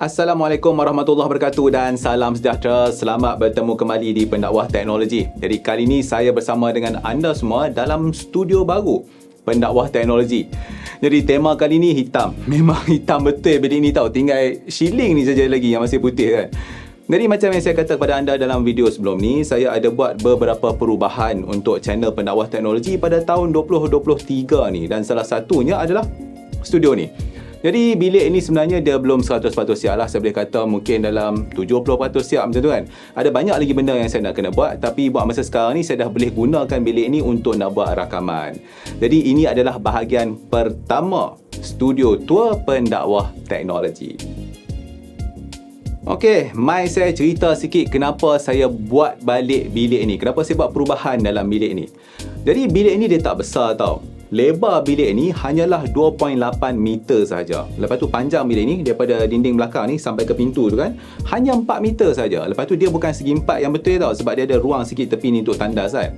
Assalamualaikum warahmatullahi wabarakatuh dan salam sejahtera. Selamat bertemu kembali di Pendakwah Teknologi. Jadi kali ini saya bersama dengan anda semua dalam studio baru Pendakwah Teknologi. Jadi tema kali ni hitam. Memang hitam betul bilik ni tau. Tinggal shilling ni saja lagi yang masih putih kan. Jadi macam yang saya kata kepada anda dalam video sebelum ni, saya ada buat beberapa perubahan untuk channel Pendakwah Teknologi pada tahun 2023 ni. Dan salah satunya adalah studio ni. Jadi bilik ini sebenarnya dia belum 100% siap lah. Saya boleh kata mungkin dalam 70% siap macam tu kan. Ada banyak lagi benda yang saya nak kena buat. Tapi buat masa sekarang ni saya dah boleh gunakan bilik ini untuk nak buat rakaman. Jadi ini adalah bahagian pertama studio tour Pendakwah Teknologi. Okey, mai saya cerita sikit kenapa saya buat balik bilik ini. Kenapa saya buat perubahan dalam bilik ini. Jadi bilik ini dia tak besar tau. Lebar bilik ni hanyalah 2.8 meter saja. Lepas tu panjang bilik ni daripada dinding belakang ni sampai ke pintu tu kan, hanya 4 meter saja. Lepas tu dia bukan segi 4 yang betul tau, sebab dia ada ruang sikit tepi ni untuk tandas kan.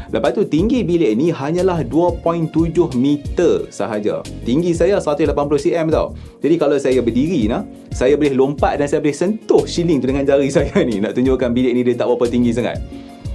Lepas tu tinggi bilik ni hanyalah 2.7 meter sahaja. Tinggi saya 180 cm tau. Jadi kalau saya berdiri saya boleh lompat dan saya boleh sentuh shilling tu dengan jari saya ni. Nak tunjukkan bilik ni dia tak berapa tinggi sangat.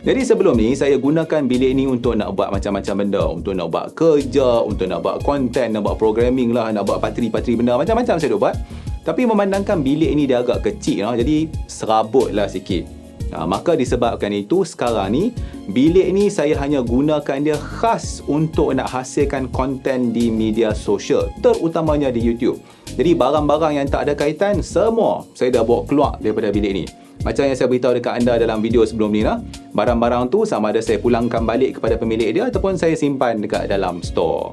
Jadi sebelum ni saya gunakan bilik ni untuk nak buat macam-macam benda. Untuk nak buat kerja, untuk nak buat konten, nak buat programming lah, nak buat patri-patri benda. Macam-macam saya buat. Tapi memandangkan bilik ni dia agak kecil jadi serabut lah sikit. Maka disebabkan itu sekarang ni bilik ni saya hanya gunakan dia khas untuk nak hasilkan konten di media sosial, terutamanya di YouTube. Jadi barang-barang yang tak ada kaitan semua saya dah bawa keluar daripada bilik ni. Macam yang saya beritahu dekat anda dalam video sebelum ni barang-barang tu sama ada saya pulangkan balik kepada pemilik dia ataupun saya simpan dekat dalam store.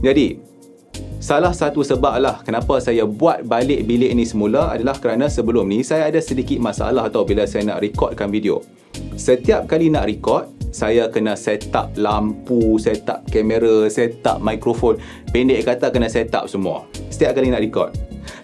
Jadi salah satu sebab lah kenapa saya buat balik bilik ni semula adalah kerana sebelum ni saya ada sedikit masalah tau bila saya nak recordkan video. Setiap kali nak record, saya kena set up lampu, set up kamera, set up mikrofon. Pendek kata kena set up semua setiap kali nak record.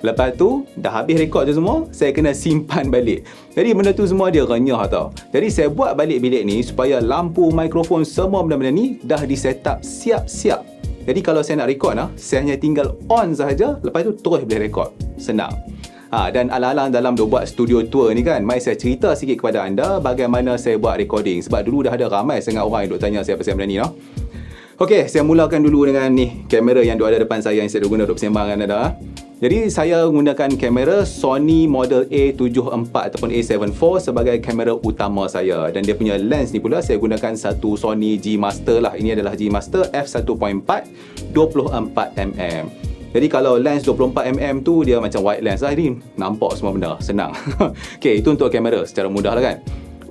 Lepas tu dah habis record tu semua, saya kena simpan balik. Jadi benda tu semua dia renyah tau. Jadi saya buat balik bilik ni supaya lampu, mikrofon, semua benda-benda ni dah di set up siap-siap. Jadi kalau saya nak record saya hanya tinggal on sahaja, lepas tu terus boleh record. Senang. Dan ala-ala dalam buat studio tour ni kan, mai saya cerita sikit kepada anda bagaimana saya buat recording. Sebab dulu dah ada ramai sangat orang yang duk tanya saya pasal benda ni Okey, saya mulakan dulu dengan ni kamera yang ada depan saya yang saya guna untuk bersembang dengan anda. Jadi saya menggunakan kamera Sony model A74 ataupun A74 sebagai kamera utama saya. Dan dia punya lens ni pula saya gunakan satu Sony G Master lah. Ini adalah G Master f1.4 24mm. Jadi kalau lens 24mm tu dia macam wide lens lah. Ini nampak semua benda, senang. Okey, itu untuk kamera secara mudah lah kan.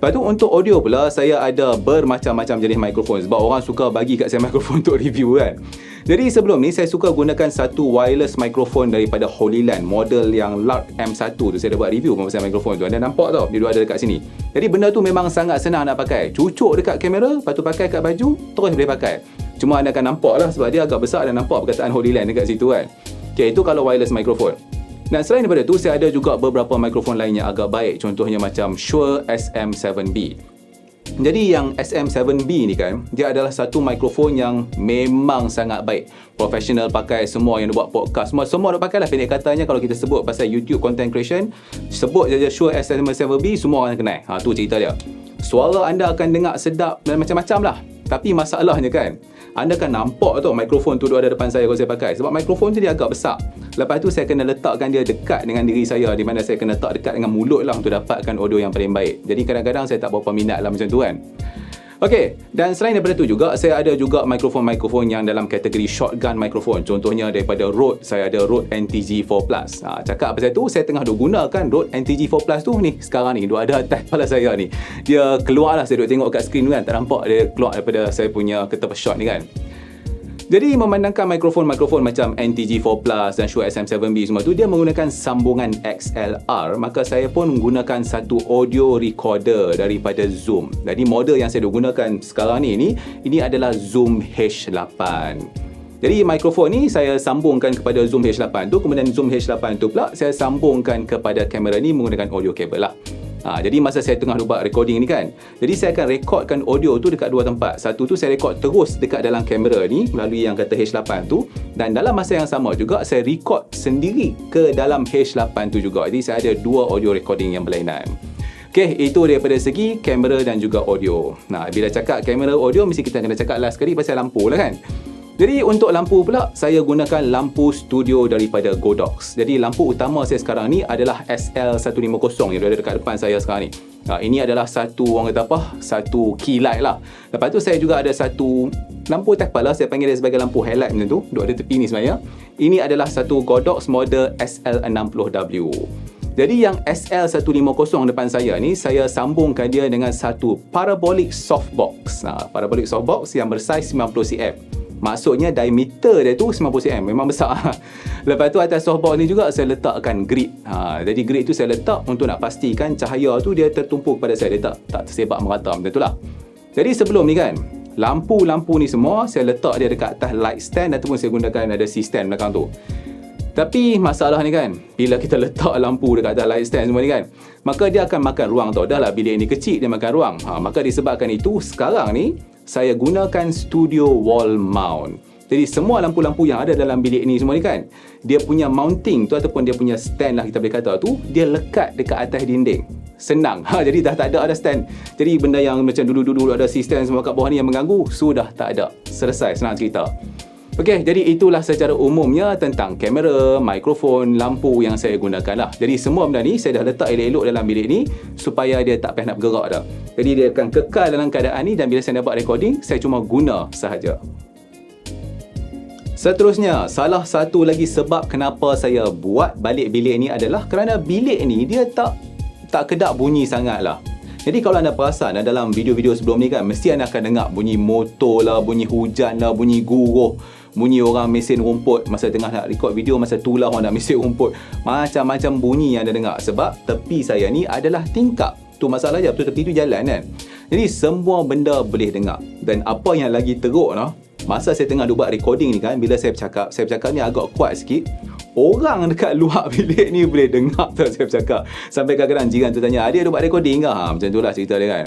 Lepas tu untuk audio pula saya ada bermacam-macam jenis mikrofon. Sebab orang suka bagi kat saya mikrofon untuk review kan. Jadi sebelum ni saya suka gunakan satu wireless mikrofon daripada Holyland, model yang Lark M1 tu. Saya dah buat review pasal mikrofon tu. Anda nampak tau, dia ada dekat sini. Jadi benda tu memang sangat senang nak pakai. Cucuk dekat kamera, lepas tu pakai kat baju, terus boleh pakai. Cuma anda akan nampak lah sebab dia agak besar dan nampak perkataan Holyland dekat situ kan. Okay, itu kalau wireless mikrofon. Dan selain daripada tu, saya ada juga beberapa mikrofon lain yang agak baik. Contohnya macam Shure SM7B. Jadi yang SM7B ni kan, dia adalah satu mikrofon yang memang sangat baik. Profesional pakai, semua yang buat podcast, semua dah pakai lah. Pendek katanya kalau kita sebut pasal YouTube content creation, sebut je Shure SM7B, semua orang kenal. Tu cerita dia. Suara anda akan dengar sedap dan macam-macam lah. Tapi masalahnya kan, anda kan nampak tau mikrofon tu ada depan saya kalau saya pakai. Sebab mikrofon tu dia agak besar. Lepas tu saya kena letakkan dia dekat dengan diri saya, di mana saya kena letak dekat dengan mulut lah untuk dapatkan audio yang paling baik. Jadi kadang-kadang saya tak berapa minat lah macam tu kan. Okey, dan selain daripada tu juga, saya ada juga mikrofon-mikrofon yang dalam kategori shotgun mikrofon. Contohnya daripada Rode, saya ada Rode NTG4 Plus. Cakap pasal tu, saya tengah gunakan Rode NTG4 Plus tu ni. Sekarang ni, ada atas kepala saya ni. Dia keluar lah, saya duk tengok kat skrin tu kan. Tak nampak dia keluar daripada saya punya ketapa shot ni kan. Jadi memandangkan mikrofon-mikrofon macam NTG4 Plus dan Shure SM7B semua tu, dia menggunakan sambungan XLR. Maka saya pun menggunakan satu audio recorder daripada Zoom. Jadi model yang saya gunakan sekarang ni ini adalah Zoom H8. Jadi mikrofon ni saya sambungkan kepada Zoom H8 tu, kemudian Zoom H8 tu pula saya sambungkan kepada kamera ni menggunakan audio cable lah. Jadi masa saya tengah buat recording ni kan, jadi saya akan rekodkan audio tu dekat dua tempat. Satu tu saya rekod terus dekat dalam kamera ni melalui yang kata H8 tu, dan dalam masa yang sama juga saya rekod sendiri ke dalam H8 tu juga. Jadi saya ada dua audio recording yang berlainan. Okey, itu daripada segi kamera dan juga audio. Bila cakap kamera audio, mesti kita kena cakap last sekali pasal lampu lah kan. Jadi untuk lampu pula, saya gunakan lampu studio daripada Godox. Jadi lampu utama saya sekarang ni adalah SL150 yang ada dekat depan saya sekarang ni. Ini adalah satu, orang kata apa, satu key light lah. Lepas tu saya juga ada satu lampu tackle lah, saya panggil dia sebagai lampu headlight macam tu, duduk ada tepi ni sebenarnya. Ini adalah satu Godox model SL60W. Jadi yang SL150 depan saya ni, saya sambungkan dia dengan satu parabolic softbox. Parabolic softbox yang bersaiz 90cm. Maksudnya diameter dia tu 90cm, memang besar. Lepas tu atas softbox ni juga saya letakkan grid. Jadi grid tu saya letak untuk nak pastikan cahaya tu dia tertumpu kepada saya, dia tak tersebar merata macam tu lah. Jadi sebelum ni kan, lampu-lampu ni semua saya letak dia dekat atas light stand ataupun saya gunakan ada C-stand belakang tu. Tapi masalah ni kan, bila kita letak lampu dekat atas light stand semua ni kan, maka dia akan makan ruang tau. Dah lah bilik ni kecil, dia makan ruang. Maka disebabkan itu, sekarang ni saya gunakan studio wall mount. Jadi semua lampu-lampu yang ada dalam bilik ni semua ni kan, dia punya mounting tu ataupun dia punya stand lah kita boleh kata tu, dia lekat dekat atas dinding. Senang. Jadi dah tak ada stand. Jadi benda yang macam dulu-dulu ada stand semua kat bawah ni yang mengganggu, sudah tak ada. Selesai, senang cerita. Okey, jadi itulah secara umumnya tentang kamera, mikrofon, lampu yang saya gunakan lah. Jadi semua benda ni saya dah letak elok-elok dalam bilik ni supaya dia tak payah nak bergerak dah. Jadi dia akan kekal dalam keadaan ni, dan bila saya nak buat recording, saya cuma guna sahaja. Seterusnya, salah satu lagi sebab kenapa saya buat balik bilik ni adalah kerana bilik ni dia tak kedap bunyi sangat lah. Jadi kalau anda perasan dalam video-video sebelum ni kan, mesti anda akan dengar bunyi motor lah, bunyi hujan lah, bunyi guruh, bunyi orang mesin rumput masa tengah nak record video, masa tu lah orang nak mesin rumput. Macam-macam bunyi yang anda dengar. Sebab tepi saya ni adalah tingkap. Tu masalah je, betul tepi tu jalan kan. Jadi semua benda boleh dengar. Dan apa yang lagi teruk lah, masa saya tengah buat recording ni kan, bila saya bercakap ni agak kuat sikit, orang dekat luar bilik ni boleh dengar tau saya bercakap. Sampai kadang-kadang jiran tu tanya, dia buat recording ke? Macam tu lah cerita dia kan.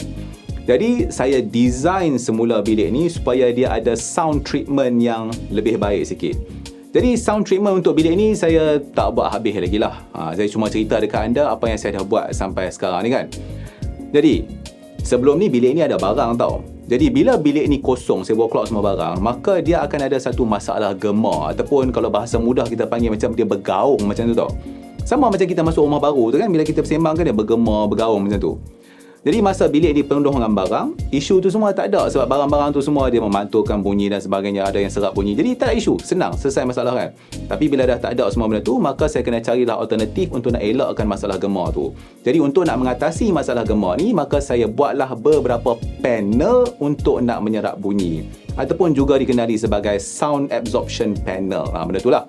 Jadi saya design semula bilik ni supaya dia ada sound treatment yang lebih baik sikit. Jadi sound treatment untuk bilik ni saya tak buat habis lagi lah. Saya cuma cerita dekat anda apa yang saya dah buat sampai sekarang ni kan. Jadi sebelum ni bilik ni ada barang tau. Jadi bila bilik ni kosong, saya bawa keluar semua barang, maka dia akan ada satu masalah gema, ataupun kalau bahasa mudah kita panggil macam dia bergaung macam tu tau. Sama macam kita masuk rumah baru tu kan, bila kita bersembang kan dia bergema, bergaung macam tu. Jadi masa bilik ni penuh dengan barang, isu tu semua tak ada sebab barang-barang tu semua dia memantulkan bunyi dan sebagainya, ada yang serap bunyi. Jadi tak ada isu, senang, selesai masalah kan. Tapi bila dah tak ada semua benda tu, maka saya kena carilah alternatif untuk nak elakkan masalah gema tu. Jadi untuk nak mengatasi masalah gema ni, maka saya buatlah beberapa panel untuk nak menyerap bunyi, ataupun juga dikenali sebagai sound absorption panel. Benda tu lah.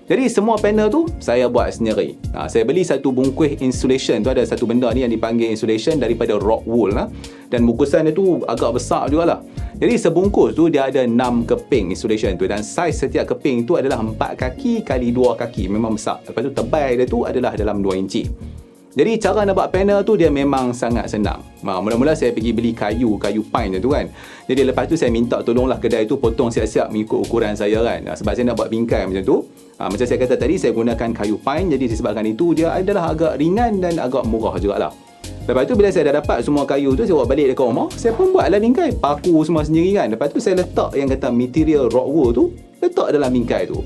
Jadi semua panel tu saya buat sendiri. Saya beli satu bungkus insulation tu, ada satu benda ni yang dipanggil insulation daripada Rockwool dan bungkusan dia tu agak besar jugalah. Jadi sebungkus tu dia ada 6 keping insulation tu, dan saiz setiap keping tu adalah 4 kaki kali 2 kaki, memang besar. Lepas tu tebal dia tu adalah dalam 2 inci. Jadi cara nak buat panel tu dia memang sangat senang. Mula-mula saya pergi beli kayu pine tu kan. Jadi lepas tu saya minta tolonglah kedai tu potong siap-siap mengikut ukuran saya kan. Sebab saya nak buat bingkai macam tu. Macam saya kata tadi, saya gunakan kayu pine. Jadi disebabkan itu dia adalah agak ringan dan agak murah jugalah. Lepas tu bila saya dah dapat semua kayu tu, saya bawa balik dekat rumah, saya pun buatlah bingkai, paku semua sendiri kan. Lepas tu saya letak yang kata material Rockwool tu, letak dalam bingkai tu.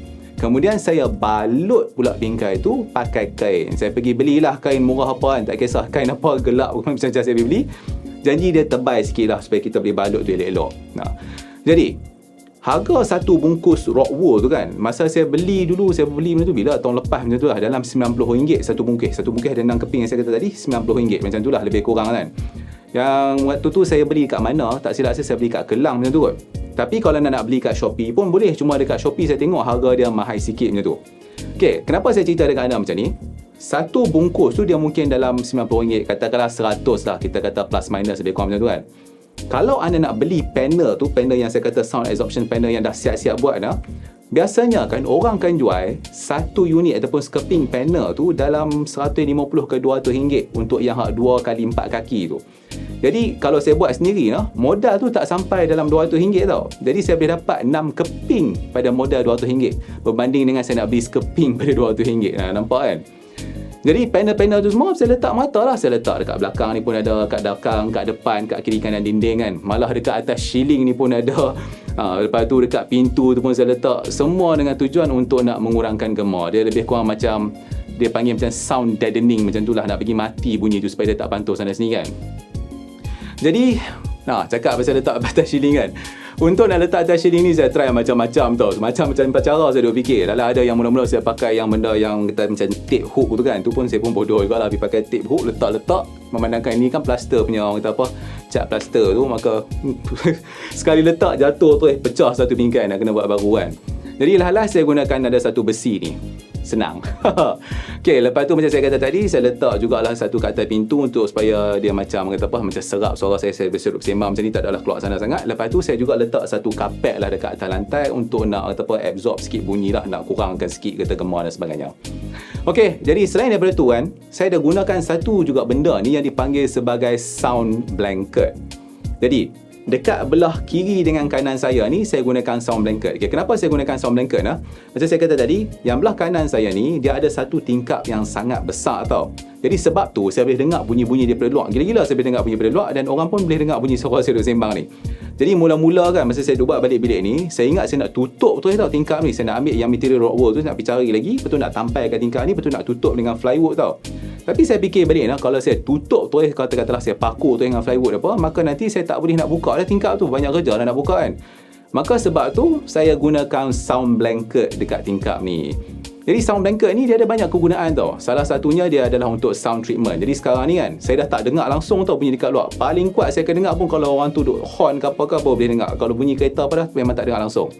Kemudian saya balut pula bingkai tu pakai kain. Saya pergi belilah kain murah apa kan, tak kisah kain apa, gelap macam saya beli. Janji dia tebal sikit lah supaya kita boleh balut tu elok-elok. Jadi harga satu bungkus Rockwool tu kan, masa saya beli benda tu bila tahun lepas macam tu lah, dalam RM90 satu bungkus. Satu bungkus ada 6 keping yang saya kata tadi, RM90 macam tu lah, lebih kurang kan. Yang waktu tu saya beli kat mana, tak silap saya beli kat Kelang macam tu kot. Tapi kalau nak beli kat Shopee pun boleh, cuma dekat Shopee saya tengok harga dia mahal sikit macam tu. Okay, kenapa saya cerita dekat anda macam ni? Satu bungkus tu dia mungkin dalam RM90, katakanlah 100 lah, kita kata plus minus lebih kurang macam tu kan. Kalau anda nak beli panel tu, panel yang saya kata sound absorption panel yang dah siap-siap buat dah, biasanya kan orang kan jual satu unit ataupun skirting panel tu dalam 150 ke 200 ringgit untuk yang 2 kali 4 kaki tu. Jadi kalau saya buat sendiri modal tu tak sampai dalam 200 ringgit tau. Jadi saya boleh dapat 6 keping pada modal 200 ringgit berbanding dengan saya nak beli skirting pada 200 ringgit. Nampak kan? Jadi panel-panel tu semua saya letak mata lah. Saya letak dekat belakang ni pun ada, kat belakang, kat depan, kat kiri kanan dinding kan. Malah dekat atas ceiling ni pun ada. Lepas tu dekat pintu tu pun saya letak. Semua dengan tujuan untuk nak mengurangkan gemar. Dia lebih kurang macam, dia panggil macam sound deadening macam tu lah. Nak bagi mati bunyi tu supaya dia tak pantul sana sini kan. Jadi, cakap pasal letak atas ceiling kan. Untuk nak letak atas ceiling ni saya try macam-macam tau. Macam-macam cara saya duk fikir. Dalam ada yang mula-mula saya pakai yang benda yang kita macam tape hook tu kan. Tu pun saya pun bodoh juga lah. Pergi pakai tape hook, letak-letak. Memandangkan ini kan plaster punya, orang kata apa, cat plaster tu. Maka sekali letak jatuh tu pecah satu pinggan. Nak kena buat baru kan. Jadi lah saya gunakan ada satu besi ni. Senang. Okay, lepas tu macam saya kata tadi, saya letak jugalah satu kat atas pintu untuk supaya dia macam kata apa, macam serap suara saya bersembang macam ni, tak adalah keluar sana sangat. Lepas tu saya juga letak satu kapet lah dekat atas lantai untuk nak kata apa, absorb sikit bunyi lah, nak kurangkan sikit kata gemar dan sebagainya. Okay, jadi selain daripada tu kan, saya dah gunakan satu juga benda ni yang dipanggil sebagai sound blanket. Jadi dekat belah kiri dengan kanan saya ni, saya gunakan sound blanket. Okay, kenapa saya gunakan sound blanket? Macam saya kata tadi, yang belah kanan saya ni, dia ada satu tingkap yang sangat besar tau. Jadi sebab tu, saya boleh dengar bunyi-bunyi daripada luar. Gila-gila saya boleh dengar bunyi daripada luar, dan orang pun boleh dengar bunyi suara saya duduk sembang ni. Jadi mula-mula kan, masa saya duduk buat balik bilik ni, saya ingat saya nak tutup tu tau tingkap ni. Saya nak ambil yang material rock wool tu, nak pergi cari lagi, lepas tu nak tampai kat tingkap ni, lepas tu nak tutup dengan plywood tau. Tapi saya fikir balik kalau saya tutup tu katakanlah saya pakur tu dengan plywood apa, maka nanti saya tak boleh nak buka dah tingkap tu, banyak kerja dah nak buka kan. Maka sebab tu saya gunakan sound blanket dekat tingkap ni. Jadi sound blanket ni dia ada banyak kegunaan tau. Salah satunya dia adalah untuk sound treatment. Jadi sekarang ni kan, saya dah tak dengar langsung tau bunyi dekat luar. Paling kuat saya akan dengar pun kalau orang tu duk horn ke apa boleh dengar. Kalau bunyi kereta apa dah memang tak dengar langsung.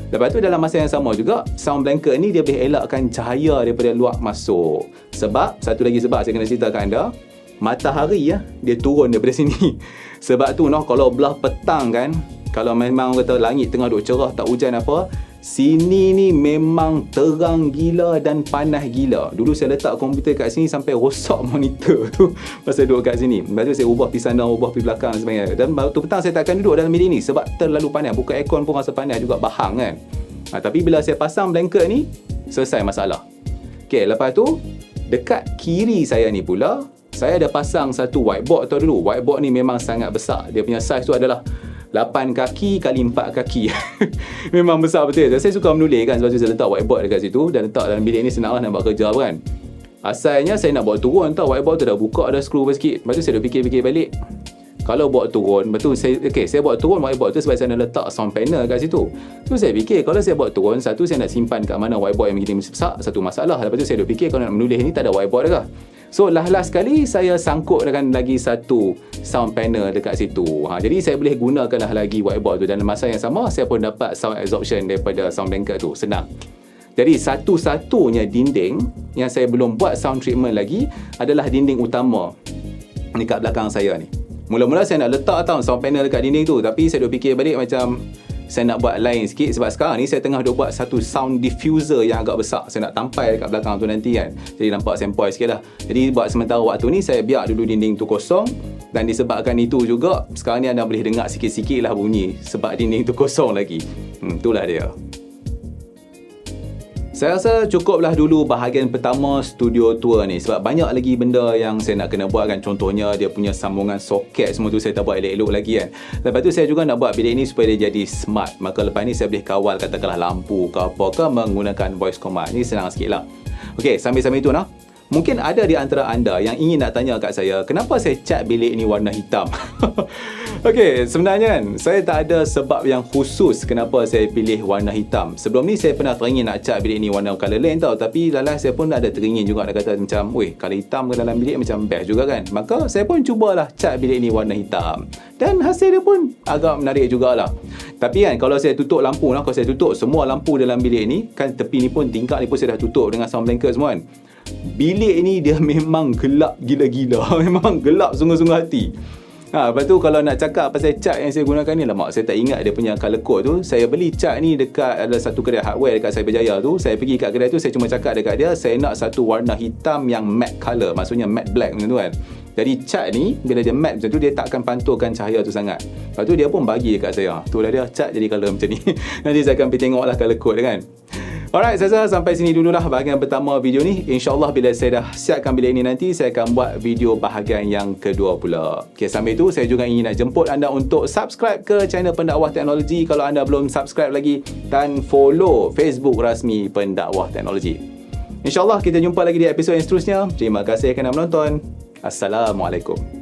Lepas tu dalam masa yang sama juga, sound blanket ni dia boleh elakkan cahaya daripada luar masuk. Sebab, satu lagi sebab saya kena ceritakan anda, matahari dia turun daripada sini. Sebab tu kalau belah petang kan, kalau memang kata langit tengah duk cerah, tak hujan apa, sini ni memang terang gila dan panas gila. Dulu saya letak komputer kat sini sampai rosak monitor tu pasal duduk kat sini. Lepas tu saya ubah pergi sana, ubah pergi belakang dan sebagainya. Dan waktu petang saya takkan duduk dalam bilik ni sebab terlalu panas. Buka aircon pun rasa panas juga, bahang kan. Tapi bila saya pasang blanket ni, selesai masalah. Okay, lepas tu dekat kiri saya ni pula, saya ada pasang satu whiteboard tau dulu. Whiteboard ni memang sangat besar. Dia punya size tu adalah 8 kaki kali 4 kaki. Memang besar betul. Saya suka menulis kan, sebab tu saya letak whiteboard dekat situ dan letak dalam bilik ni, senang lah nak buat kerja kan. Asalnya saya nak bawa turun tau, whiteboard tu dah buka, dah screw sikit. Lepas tu saya dah fikir-fikir balik, kalau bawa turun, betul saya bawa turun whiteboard tu sebab saya nak letak sound panel kat situ. Tu saya fikir kalau saya bawa turun, satu saya nak simpan kat mana whiteboard yang begini besar, satu masalah. Lepas tu saya dah fikir kalau nak menulis ni tak ada whiteboard dah. So last sekali saya sangkut dengan lagi satu sound panel dekat situ. Jadi saya boleh gunakan lagi whiteboard tu, dan masa yang sama saya pun dapat sound absorption daripada sound blanket tu. Senang. Jadi satu-satunya dinding yang saya belum buat sound treatment lagi adalah dinding utama dekat belakang saya ni. Mula-mula saya nak letak sound panel dekat dinding tu, tapi saya dah fikir balik macam saya nak buat lain sikit sebab sekarang ni saya tengah dah buat satu sound diffuser yang agak besar. Saya nak tampai dekat belakang tu nanti kan. Jadi nampak sempoi sikit lah. Jadi buat sementara waktu ni saya biar dulu dinding tu kosong, dan disebabkan itu juga sekarang ni anda boleh dengar sikit-sikit lah bunyi sebab dinding tu kosong lagi. Itulah dia. Saya rasa cukuplah dulu bahagian pertama studio tour ni, sebab banyak lagi benda yang saya nak kena buat kan. Contohnya dia punya sambungan soket semua tu saya tak buat elok-elok lagi kan. Lepas tu saya juga nak buat bilik ni supaya dia jadi smart. Maka lepas ni saya boleh kawal katakanlah lampu ke apa ke menggunakan voice command. Ni senang sikit lah. Okay, sambil-sambil itu mungkin ada di antara anda yang ingin nak tanya kat saya, kenapa saya cat bilik ni warna hitam? Okey, sebenarnya kan saya tak ada sebab yang khusus kenapa saya pilih warna hitam. Sebelum ni saya pernah teringin nak cat bilik ni warna colour lain tau, tapi lalas saya pun ada teringin juga nak kata macam, weh, colour hitam ke dalam bilik macam best juga kan. Maka saya pun cubalah cat bilik ni warna hitam, dan hasil dia pun agak menarik jugalah. Tapi kan kalau saya tutup lampu kalau saya tutup semua lampu dalam bilik ni kan, tepi ni pun, tingkap ni pun saya dah tutup dengan sound blanket semua kan, bilik ni dia memang gelap gila-gila. Memang gelap sungguh-sungguh hati. Lepas tu kalau nak cakap pasal cat yang saya gunakan ni, lama saya tak ingat dia punya color code tu. Saya beli cat ni dekat ada satu kedai hardware dekat Cyberjaya tu. Saya pergi kat kedai tu, saya cuma cakap dekat dia, saya nak satu warna hitam yang matte color, maksudnya matte black macam tu kan. Jadi cat ni bila dia matte macam tu, dia tak akan pantulkan cahaya tu sangat. Lepas tu dia pun bagi dekat saya, itulah dia cat jadi color macam ni. Nanti saya akan pergi tengok lah color code dia kan. Alright, saya rasa sampai sini dululah bahagian pertama video ni. InsyaAllah bila saya dah siapkan bilik ini nanti, saya akan buat video bahagian yang kedua pula. Okay, sambil itu saya juga ingin nak jemput anda untuk subscribe ke channel Pendakwah Teknologi kalau anda belum subscribe lagi, dan follow Facebook rasmi Pendakwah Teknologi. InsyaAllah kita jumpa lagi di episod yang seterusnya. Terima kasih kerana menonton. Assalamualaikum.